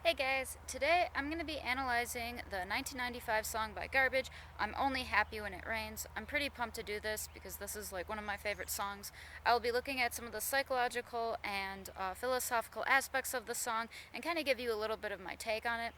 Hey guys, today I'm going to be analyzing the 1995 song by Garbage, I'm Only Happy When It Rains. I'm pretty pumped to do this because this is like one of my favorite songs. I'll be looking at some of the psychological and philosophical aspects of the song and kind of give you a little bit of my take on it.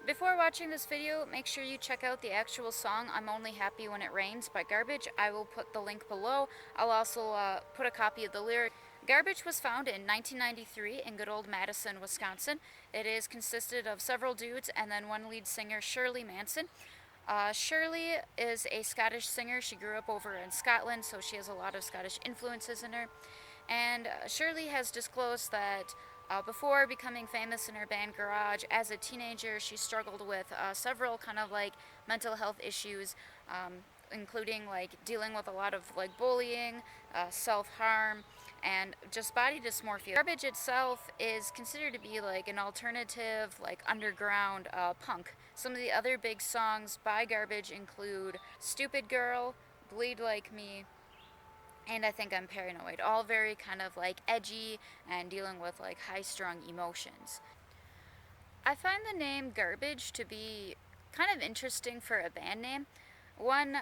Before watching this video, make sure you check out the actual song I'm Only Happy When It Rains by Garbage. I will put the link below. I'll also put a copy of the lyric. Garbage was found in 1993 in good old Madison, Wisconsin. It is consisted of several dudes and then one lead singer, Shirley Manson. Shirley is a Scottish singer. She grew up over in Scotland, so she has a lot of Scottish influences in her. And Shirley has disclosed that before becoming famous in her band Garage, as a teenager, she struggled with several kind of like mental health issues, including like dealing with a lot of like bullying, self-harm, and just body dysmorphia. Garbage itself is considered to be like an alternative, like underground punk. Some of the other big songs by Garbage include Stupid Girl, Bleed Like Me, and I Think I'm Paranoid. All very kind of like edgy and dealing with like high-strung emotions. I find the name Garbage to be kind of interesting for a band name. One,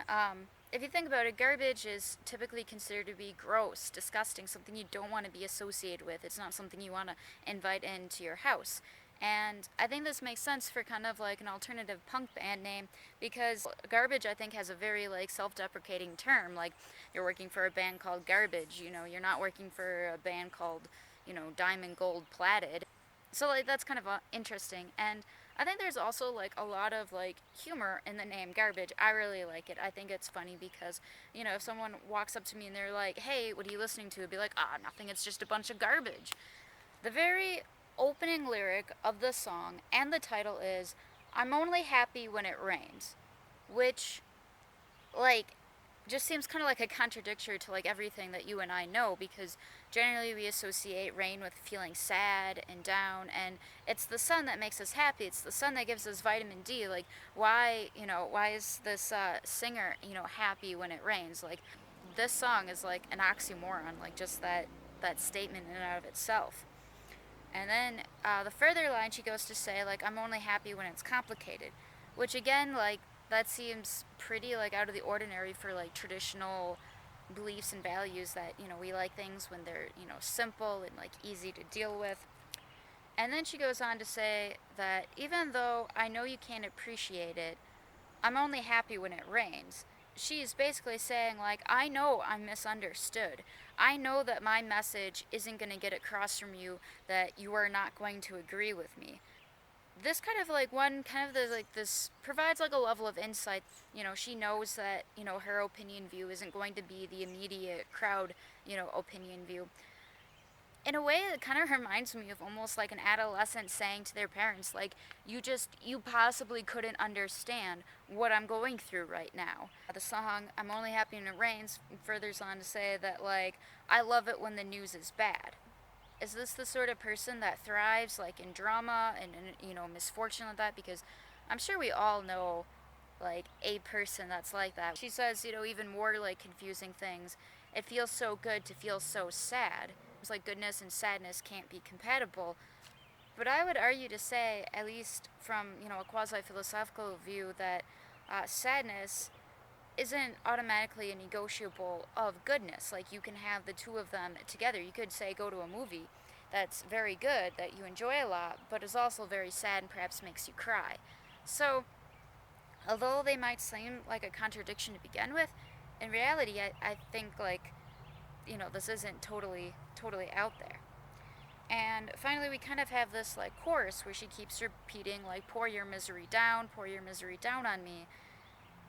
if you think about it, garbage is typically considered to be gross, disgusting, something you don't want to be associated with. It's not something you want to invite into your house. And I think this makes sense for kind of like an alternative punk band name because garbage, I think, has a very like self-deprecating term. Like you're working for a band called Garbage, you're not working for a band called, Diamond Gold Platted. So like that's kind of interesting. And I think there's also like a lot of like humor in the name Garbage. I really like it. I think it's funny because, if someone walks up to me and they're like, "Hey, what are you listening to?" I'd be like, "Ah, nothing. It's just a bunch of garbage." The very opening lyric of the song and the title is "I'm only happy when it rains," which like just seems kind of like a contradictory to like everything that you and I know, because generally we associate rain with feeling sad and down, and it's the sun that makes us happy. It's the sun that gives us vitamin D. Like why is this singer happy when it rains? Like this song is like an oxymoron, like just that statement in and out of itself. And then the further line she goes to say, like, "I'm only happy when it's complicated," which again, like, that seems pretty like out of the ordinary for like traditional beliefs and values that, we like things when they're, simple and like easy to deal with. And then she goes on to say that even though I know you can't appreciate it, I'm only happy when it rains. She's basically saying, like, I know I'm misunderstood. I know that my message isn't going to get across from you, that you are not going to agree with me. This kind of like this provides like a level of insight. She knows that, her opinion view isn't going to be the immediate crowd, opinion view. In a way, it kind of reminds me of almost like an adolescent saying to their parents, like, you possibly couldn't understand what I'm going through right now. The song I'm Only Happy When It Rains furthers on to say that, like, I love it when the news is bad. Is this the sort of person that thrives like in drama and misfortune like that? Because I'm sure we all know like a person that's like that. She says, even more like confusing things. It feels so good to feel so sad. It's like goodness and sadness can't be compatible. But I would argue to say, at least from a quasi-philosophical view, that sadness isn't automatically a negotiable of goodness. Like you can have the two of them together. You could say go to a movie that's very good, that you enjoy a lot, but is also very sad and perhaps makes you cry. So although they might seem like a contradiction to begin with, in reality I think like this isn't totally out there. And finally we kind of have this like chorus where she keeps repeating like, pour your misery down on me.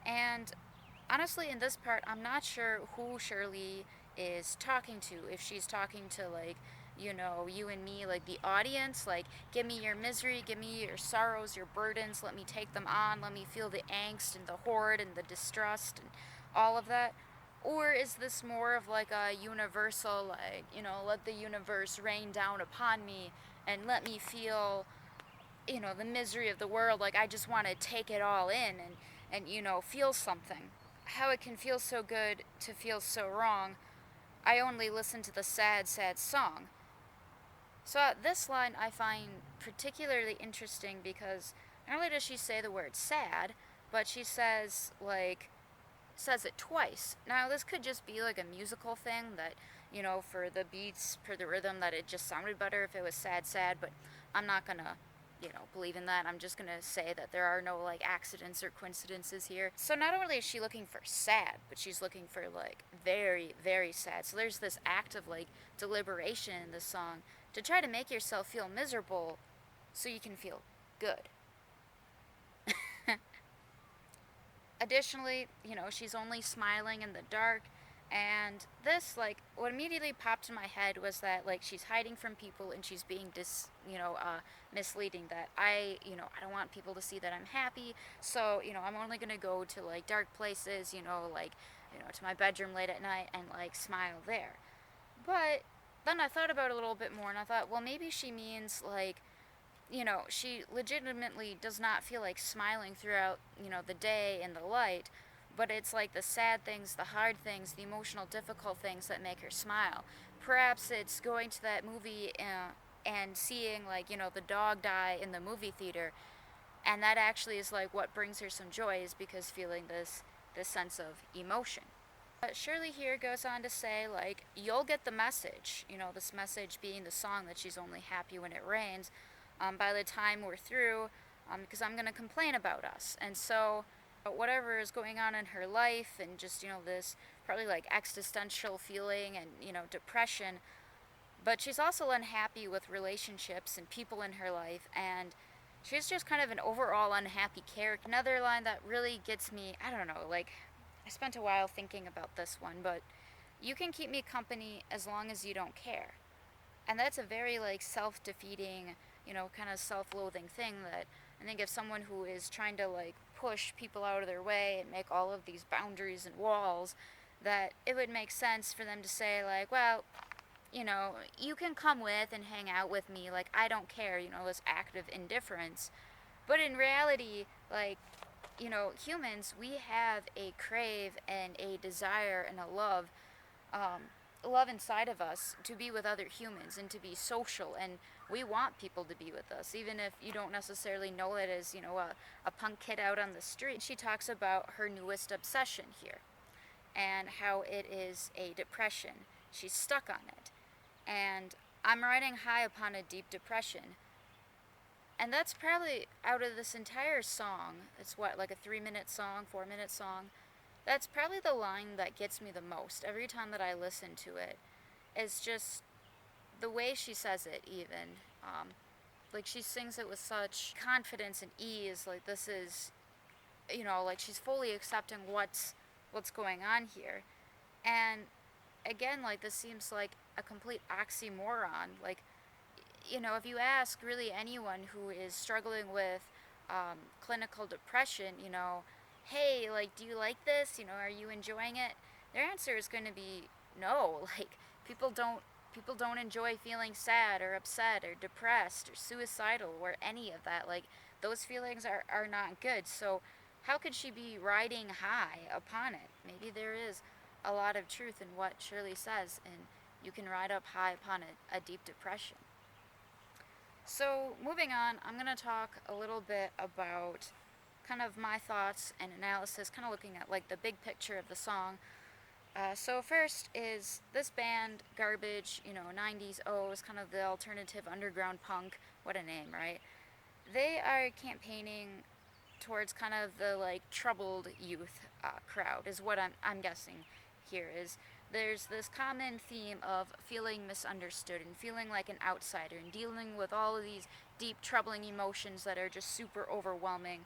And honestly, in this part, I'm not sure who Shirley is talking to. If she's talking to, like, you and me, like the audience, like, give me your misery, give me your sorrows, your burdens, let me take them on, let me feel the angst and the horror and the distrust and all of that. Or is this more of like a universal, like, let the universe rain down upon me and let me feel, the misery of the world, like I just want to take it all in and feel something. How it can feel so good to feel so wrong. I only listen to the sad, sad song. So this line I find particularly interesting because not only does she say the word sad, but she says it twice. Now this could just be like a musical thing that, for the beats, for the rhythm, that it just sounded better if it was sad, sad, but I'm not gonna, believe in that. I'm just gonna say that there are no like accidents or coincidences here. So not only is she looking for sad, but she's looking for like very, very sad. So there's this act of like deliberation in this song to try to make yourself feel miserable so you can feel good. Additionally, she's only smiling in the dark. And this, like, what immediately popped in my head was that, like, she's hiding from people and she's being misleading. That I don't want people to see that I'm happy. So, I'm only gonna go to like dark places, to my bedroom late at night and like smile there. But then I thought about it a little bit more and I thought, well, maybe she means like, she legitimately does not feel like smiling throughout, the day in the light, but it's like the sad things, the hard things, the emotional, difficult things that make her smile. Perhaps it's going to that movie and seeing, like, the dog die in the movie theater, and that actually is like what brings her some joy, is because feeling this sense of emotion. But Shirley here goes on to say, like, you'll get the message, this message being the song that she's only happy when it rains, by the time we're through, because I'm going to complain about us. And so, whatever is going on in her life, and just, this probably like existential feeling and, depression, but she's also unhappy with relationships and people in her life, and she's just kind of an overall unhappy character. Another line that really gets me, I don't know, like, I spent a while thinking about this one, but you can keep me company as long as you don't care. And that's a very like self-defeating, kind of self-loathing thing that I think if someone who is trying to like push people out of their way and make all of these boundaries and walls, that it would make sense for them to say like, well, you can come with and hang out with me, like I don't care, this act of indifference. But in reality, like, humans, we have a crave and a desire and a um, love inside of us to be with other humans and to be social, and we want people to be with us, even if you don't necessarily know it as, a punk kid out on the street. She talks about her newest obsession here and how it is a depression. She's stuck on it. And I'm riding high upon a deep depression. And that's probably, out of this entire song, it's what, like a 3-minute song, 4-minute song? That's probably the line that gets me the most every time that I listen to it. Is just the way she says it, even. Like, she sings it with such confidence and ease. Like, this is, like she's fully accepting what's going on here. And again, like, this seems like a complete oxymoron. Like, if you ask really anyone who is struggling with clinical depression, hey, like, do you like this? Are you enjoying it? Their answer is going to be no. Like, people don't enjoy feeling sad or upset or depressed or suicidal or any of that. Like, those feelings are not good. So how could she be riding high upon it? Maybe there is a lot of truth in what Shirley says, and you can ride up high upon a deep depression. So moving on, I'm going to talk a little bit about kind of my thoughts and analysis, kind of looking at like the big picture of the song. So first is this band, Garbage, 90s O's, kind of the alternative underground punk. What a name, right? They are campaigning towards kind of the like troubled youth crowd, is what I'm guessing here. Is there's this common theme of feeling misunderstood and feeling like an outsider and dealing with all of these deep, troubling emotions that are just super overwhelming.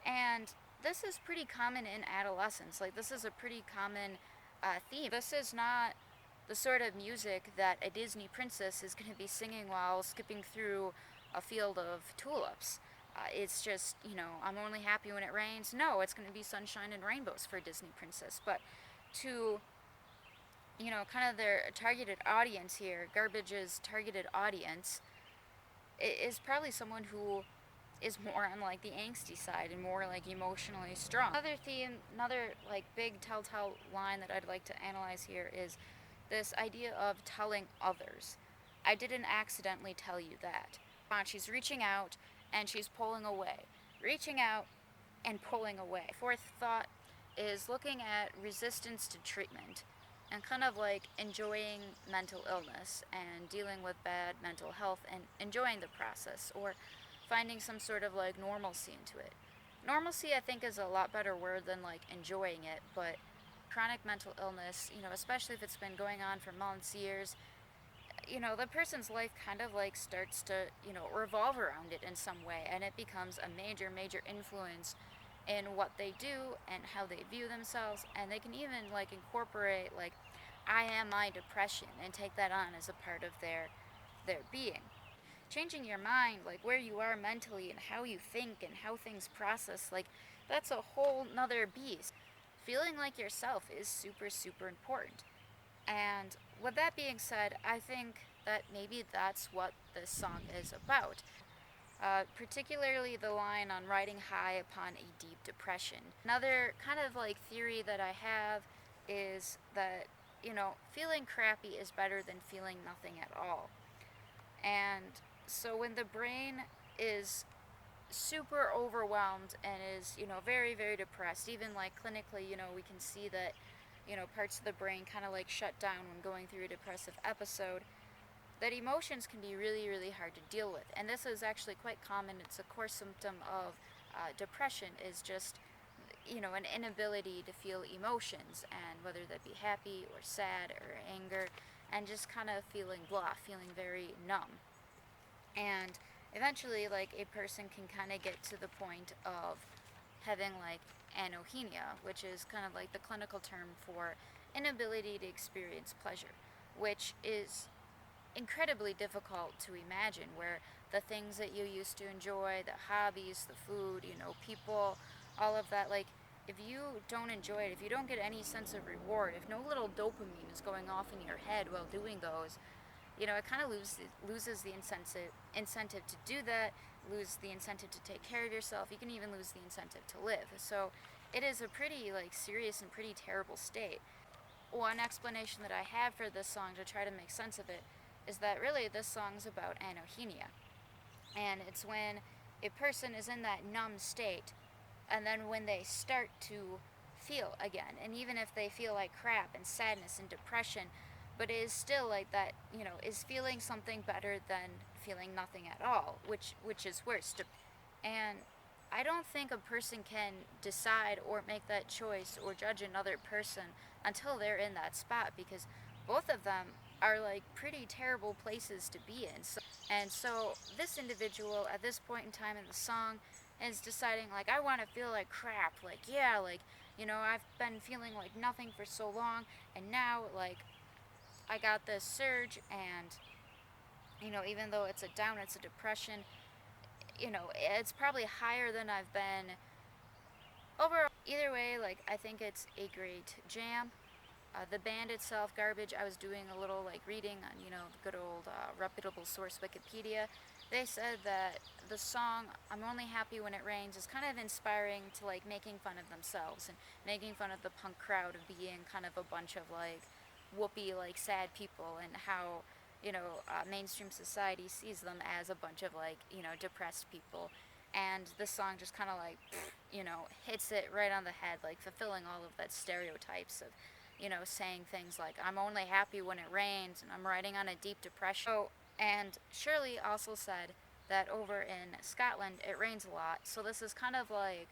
And this is pretty common in adolescence. Like, this is a pretty common theme. This is not the sort of music that a Disney princess is going to be singing while skipping through a field of tulips. It's just, I'm only happy when it rains. No, it's going to be sunshine and rainbows for a Disney princess. But to, kind of their targeted audience here, Garbage's targeted audience, is probably someone who is more on like the angsty side and more like emotionally strong. Another like big telltale line that I'd like to analyze here is this idea of telling others. I didn't accidentally tell you that. She's reaching out and she's pulling away. Reaching out and pulling away. Fourth thought is looking at resistance to treatment and kind of like enjoying mental illness and dealing with bad mental health and enjoying the process, or finding some sort of like normalcy into it. Normalcy, I think, is a lot better word than like enjoying it, but chronic mental illness, especially if it's been going on for months, years, the person's life kind of like starts to, revolve around it in some way, and it becomes a major, major influence in what they do and how they view themselves, and they can even like incorporate like I am my depression and take that on as a part of their being. Changing your mind, like where you are mentally and how you think and how things process, like that's a whole nother beast. Feeling like yourself is super, super important. And with that being said, I think that maybe that's what this song is about. Particularly the line on riding high upon a deep depression. Another kind of like theory that I have is that, feeling crappy is better than feeling nothing at all. And so when the brain is super overwhelmed and is, very, very depressed, even like clinically, we can see that, parts of the brain kind of like shut down when going through a depressive episode, that emotions can be really, really hard to deal with. And this is actually quite common. It's a core symptom of depression, is just, an inability to feel emotions, and whether that be happy or sad or anger, and just kind of feeling blah, feeling very numb. And eventually, like, a person can kind of get to the point of having like anohenia, which is kind of like the clinical term for inability to experience pleasure, which is incredibly difficult to imagine, where the things that you used to enjoy, the hobbies, the food, people, all of that, like, if you don't enjoy it, if you don't get any sense of reward, if no little dopamine is going off in your head while doing those, it kind of loses the incentive to do that, lose the incentive to take care of yourself. You can even lose the incentive to live. So it is a pretty like serious and pretty terrible state. One explanation that I have for this song to try to make sense of it is that really this song's about anohenia. And it's when a person is in that numb state, and then when they start to feel again, and even if they feel like crap and sadness and depression, but it is still like that, is feeling something better than feeling nothing at all, which is worse. And I don't think a person can decide or make that choice or judge another person until they're in that spot, because both of them are like pretty terrible places to be in. So this individual at this point in time in the song is deciding like, I want to feel like crap, like, yeah, like, I've been feeling like nothing for so long, and now like I got this surge, and even though it's a down, it's a depression, it's probably higher than I've been overall. Either way, like, I think it's a great jam. The band itself, Garbage, I was doing a little like reading on, the good old reputable source Wikipedia. They said that the song I'm Only Happy When It Rains is kind of inspiring to like making fun of themselves and making fun of the punk crowd of being kind of a bunch of like whoopee, like sad people, and how, mainstream society sees them as a bunch of like, depressed people. And this song just kind of like, hits it right on the head, like fulfilling all of that stereotypes of, saying things like, I'm only happy when it rains, and I'm riding on a deep depression. Oh, and Shirley also said that over in Scotland it rains a lot, so this is kind of like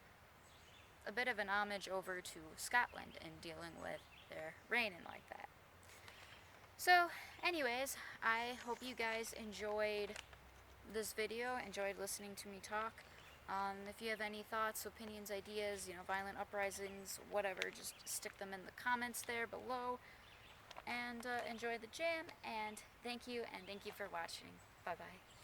a bit of an homage over to Scotland and dealing with their rain and like that. So, anyways, I hope you guys enjoyed this video, enjoyed listening to me talk. If you have any thoughts, opinions, ideas, violent uprisings, whatever, just stick them in the comments there below. And enjoy the jam, and thank you for watching. Bye-bye.